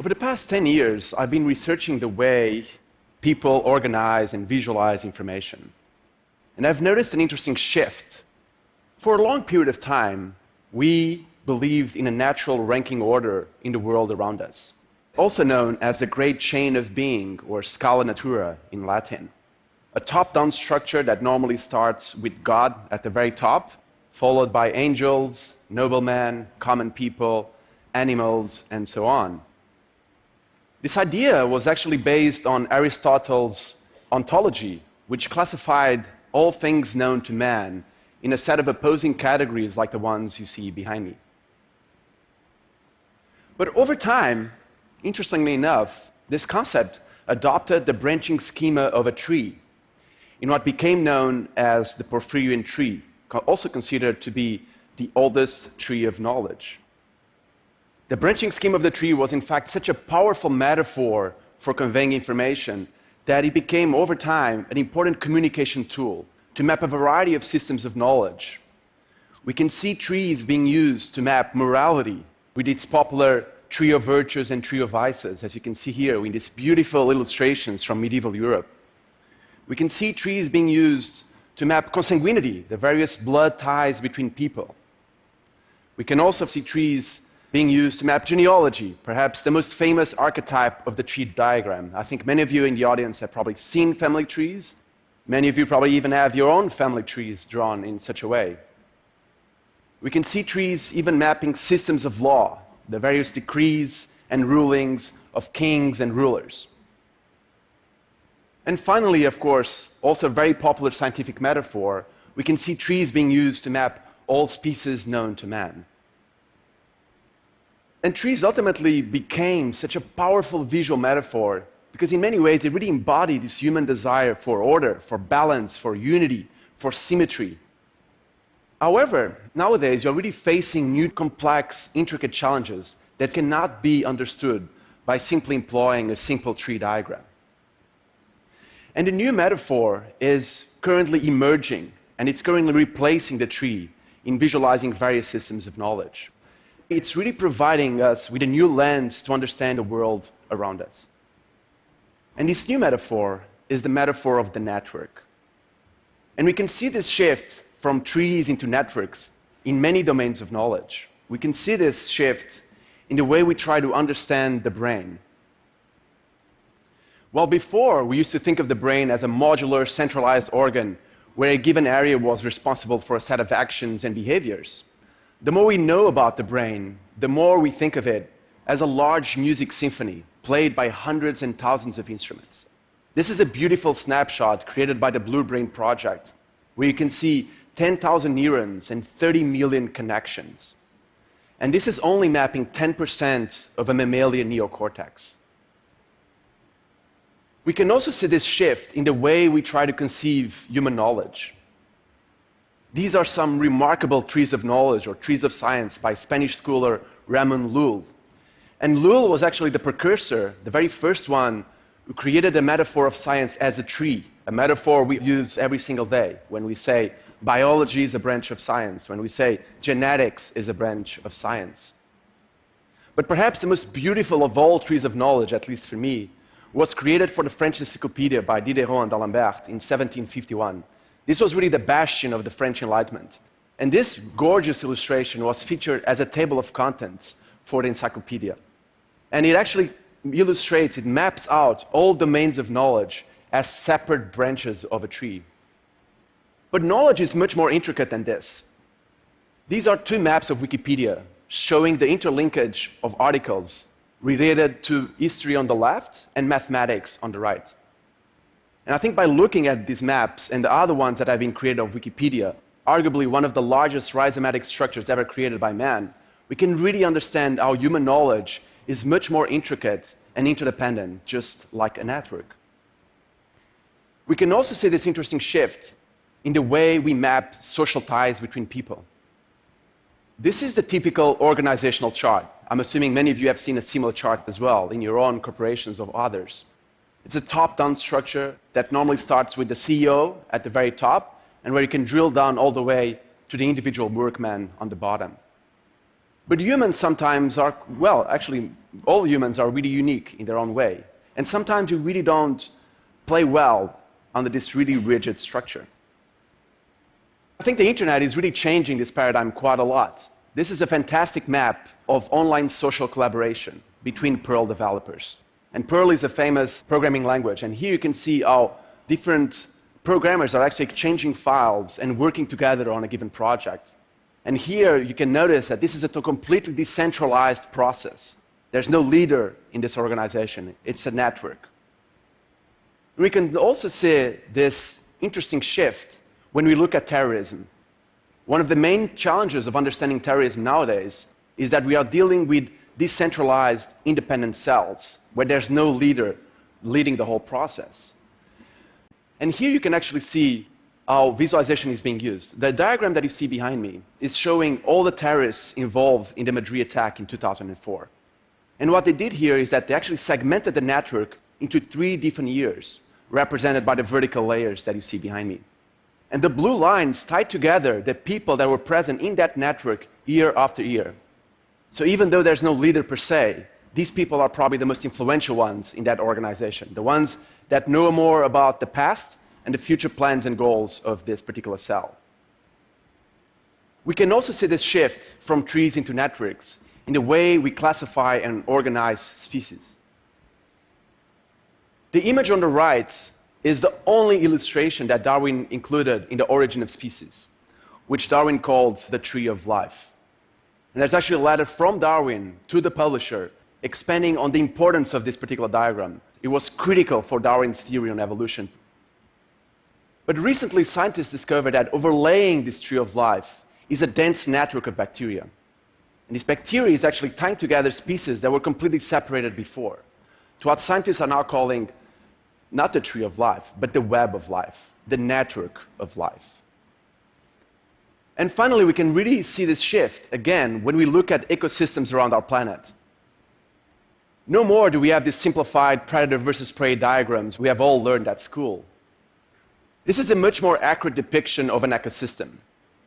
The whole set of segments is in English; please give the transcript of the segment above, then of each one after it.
Over the past 10 years, I've been researching the way people organize and visualize information. And I've noticed an interesting shift. For a long period of time, we believed in a natural ranking order in the world around us, also known as the great chain of being, or scala natura in Latin. A top-down structure that normally starts with God at the very top, followed by angels, noblemen, common people, animals, and so on. This idea was actually based on Aristotle's ontology, which classified all things known to man in a set of opposing categories like the ones you see behind me. But over time, interestingly enough, this concept adopted the branching schema of a tree in what became known as the Porphyrian tree, also considered to be the oldest tree of knowledge. The branching scheme of the tree was in fact such a powerful metaphor for conveying information that it became over time an important communication tool to map a variety of systems of knowledge. We can see trees being used to map morality with its popular tree of virtues and tree of vices, as you can see here in these beautiful illustrations from medieval Europe. We can see trees being used to map consanguinity, the various blood ties between people. We can also see trees being used to map genealogy, perhaps the most famous archetype of the tree diagram. I think many of you in the audience have probably seen family trees. Many of you probably even have your own family trees drawn in such a way. We can see trees even mapping systems of law, the various decrees and rulings of kings and rulers. And finally, of course, also a very popular scientific metaphor, we can see trees being used to map all species known to man. And trees ultimately became such a powerful visual metaphor because in many ways they really embody this human desire for order, for balance, for unity, for symmetry. However, nowadays you're really facing new, complex, intricate challenges that cannot be understood by simply employing a simple tree diagram. And the new metaphor is currently emerging, and it's currently replacing the tree in visualizing various systems of knowledge. It's really providing us with a new lens to understand the world around us. And this new metaphor is the metaphor of the network. And we can see this shift from trees into networks in many domains of knowledge. We can see this shift in the way we try to understand the brain. While before we used to think of the brain as a modular, centralized organ where a given area was responsible for a set of actions and behaviors, the more we know about the brain, the more we think of it as a large music symphony played by hundreds and thousands of instruments. This is a beautiful snapshot created by the Blue Brain Project, where you can see 10,000 neurons and 30 million connections. And this is only mapping 10% of a mammalian neocortex. We can also see this shift in the way we try to conceive human knowledge. These are some remarkable trees of knowledge, or trees of science, by Spanish scholar Ramon Llull. And Llull was actually the precursor, the very first one, who created a metaphor of science as a tree, a metaphor we use every single day when we say biology is a branch of science, when we say genetics is a branch of science. But perhaps the most beautiful of all trees of knowledge, at least for me, was created for the French Encyclopedia by Diderot and d'Alembert in 1751. This was really the bastion of the French Enlightenment. And this gorgeous illustration was featured as a table of contents for the encyclopedia. And it actually illustrates, it maps out all domains of knowledge as separate branches of a tree. But knowledge is much more intricate than this. These are two maps of Wikipedia showing the interlinkage of articles related to history on the left and mathematics on the right. And I think by looking at these maps and the other ones that have been created of Wikipedia, arguably one of the largest rhizomatic structures ever created by man, we can really understand how human knowledge is much more intricate and interdependent, just like a network. We can also see this interesting shift in the way we map social ties between people. This is the typical organizational chart. I'm assuming many of you have seen a similar chart as well in your own corporations or others. It's a top-down structure that normally starts with the CEO at the very top, and where you can drill down all the way to the individual workman on the bottom. But humans sometimes are, well, actually, all humans are really unique in their own way. And sometimes we really don't play well under this really rigid structure. I think the internet is really changing this paradigm quite a lot. This is a fantastic map of online social collaboration between Perl developers. And Perl is a famous programming language. And here you can see how different programmers are actually exchanging files and working together on a given project. And here you can notice that this is a completely decentralized process. There's no leader in this organization. It's a network. We can also see this interesting shift when we look at terrorism. One of the main challenges of understanding terrorism nowadays is that we are dealing with decentralized, independent cells, where there's no leader leading the whole process. And here you can actually see how visualization is being used. The diagram that you see behind me is showing all the terrorists involved in the Madrid attack in 2004. And what they did here is that they actually segmented the network into 3 different years, represented by the vertical layers that you see behind me. And the blue lines tied together the people that were present in that network year after year. So even though there's no leader per se, these people are probably the most influential ones in that organization, the ones that know more about the past and the future plans and goals of this particular cell. We can also see this shift from trees into networks in the way we classify and organize species. The image on the right is the only illustration that Darwin included in The Origin of Species, which Darwin called the Tree of Life. And there's actually a letter from Darwin to the publisher expanding on the importance of this particular diagram. It was critical for Darwin's theory on evolution. But recently, scientists discovered that overlaying this tree of life is a dense network of bacteria. And this bacteria is actually tying together species that were completely separated before, to what scientists are now calling not the tree of life, but the web of life, the network of life. And finally, we can really see this shift, again, when we look at ecosystems around our planet. No more do we have these simplified predator versus prey diagrams we have all learned at school. This is a much more accurate depiction of an ecosystem.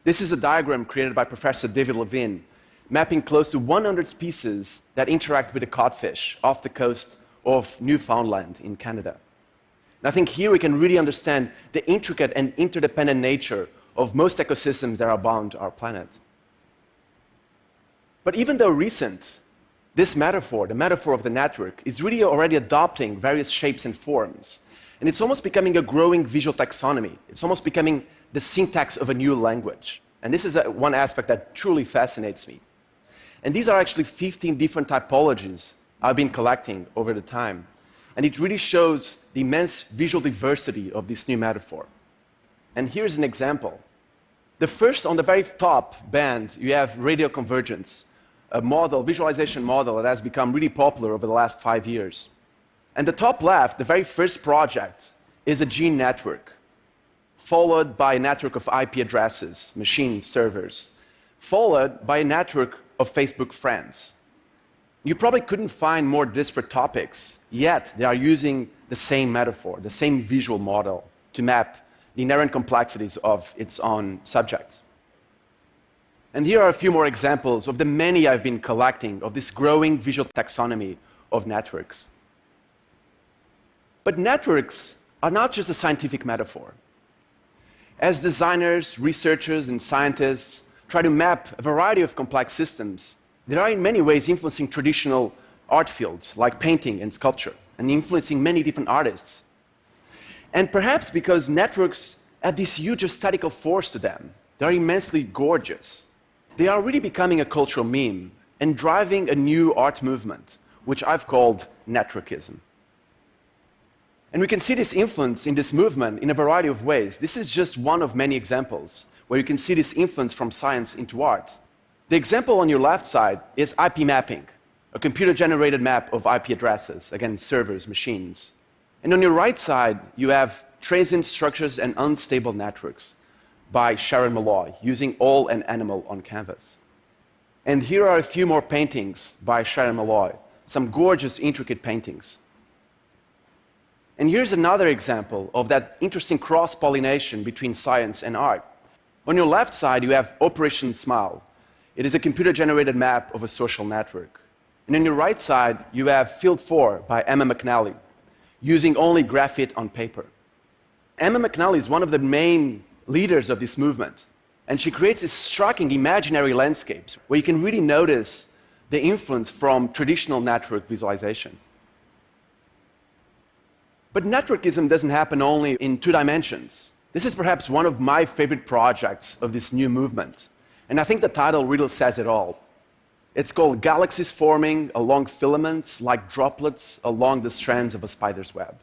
This is a diagram created by Professor David Levine, mapping close to 100 species that interact with the codfish off the coast of Newfoundland in Canada. And I think here we can really understand the intricate and interdependent nature of most ecosystems that are bound to our planet. But even though recent, this metaphor, the metaphor of the network, is really already adopting various shapes and forms. And it's almost becoming a growing visual taxonomy. It's almost becoming the syntax of a new language. And this is one aspect that truly fascinates me. And these are actually 15 different typologies I've been collecting over the time. And it really shows the immense visual diversity of this new metaphor. And here's an example. The first, on the very top band, you have radial convergence, a model, visualization model that has become really popular over the last 5 years. And the top left, the very first project, is a gene network, followed by a network of IP addresses, machine servers, followed by a network of Facebook friends. You probably couldn't find more disparate topics, yet they are using the same metaphor, the same visual model to map the inherent complexities of its own subjects. And here are a few more examples of the many I've been collecting of this growing visual taxonomy of networks. But networks are not just a scientific metaphor. As designers, researchers, and scientists try to map a variety of complex systems, they are in many ways influencing traditional art fields like painting and sculpture, and influencing many different artists. And perhaps because networks have this huge aesthetical force to them, they are immensely gorgeous. They are really becoming a cultural meme and driving a new art movement, which I've called networkism. And we can see this influence in this movement in a variety of ways. This is just one of many examples where you can see this influence from science into art. The example on your left side is IP mapping, a computer-generated map of IP addresses, again, servers, machines. And on your right side, you have transient structures and unstable networks by Sharon Malloy, using all and animal on canvas. And here are a few more paintings by Sharon Malloy, some gorgeous, intricate paintings. And here's another example of that interesting cross-pollination between science and art. On your left side, you have Operation Smile. It is a computer-generated map of a social network. And on your right side, you have Field 4 by Emma McNally, using only graphite on paper. Emma McNally is one of the main leaders of this movement, and she creates these striking imaginary landscapes where you can really notice the influence from traditional network visualization. But networkism doesn't happen only in 2 dimensions. This is perhaps one of my favorite projects of this new movement, and I think the title really says it all. It's called Galaxies Forming Along Filaments Like Droplets Along the Strands of a Spider's Web.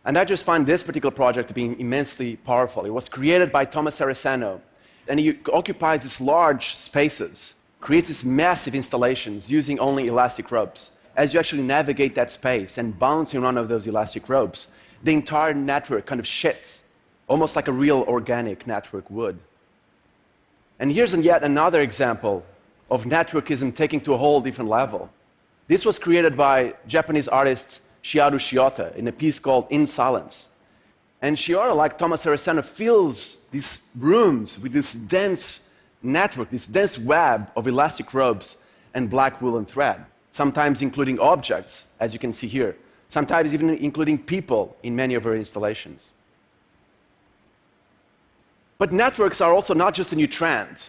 And I just find this particular project to be immensely powerful. It was created by Thomas Aressano, and he occupies these large spaces, creates these massive installations using only elastic ropes. As you actually navigate that space and bounce in one of those elastic ropes, the entire network kind of shifts, almost like a real organic network would. And here's yet another example of networkism taking to a whole different level. This was created by Japanese artist Shiharu Shiota in a piece called In Silence. And Shiharu, like Thomas Aressano, fills these rooms with this dense network, this dense web of elastic ropes and black woolen thread, sometimes including objects, as you can see here, sometimes even including people in many of her installations. But networks are also not just a new trend,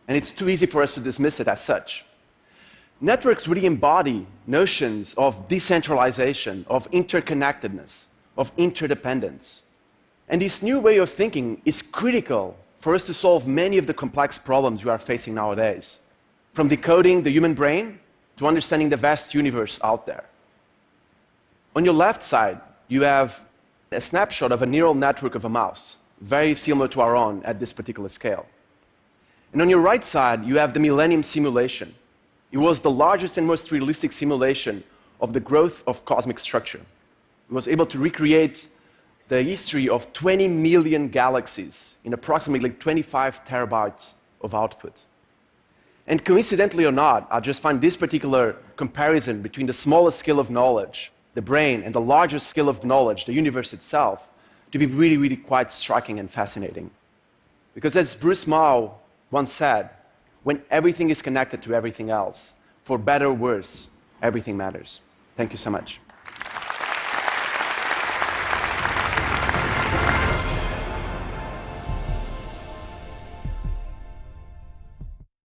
and it's too easy for us to dismiss it as such. Networks really embody notions of decentralization, of interconnectedness, of interdependence. And this new way of thinking is critical for us to solve many of the complex problems we are facing nowadays, from decoding the human brain to understanding the vast universe out there. On your left side, you have a snapshot of a neural network of a mouse, very similar to our own at this particular scale. And on your right side, you have the Millennium Simulation. It was the largest and most realistic simulation of the growth of cosmic structure. It was able to recreate the history of 20 million galaxies in approximately 25 terabytes of output. And coincidentally or not, I just find this particular comparison between the smallest scale of knowledge, the brain, and the largest scale of knowledge, the universe itself, to be really, really quite striking and fascinating. Because as Bruce Mao once said, when everything is connected to everything else, for better or worse, everything matters. Thank you so much.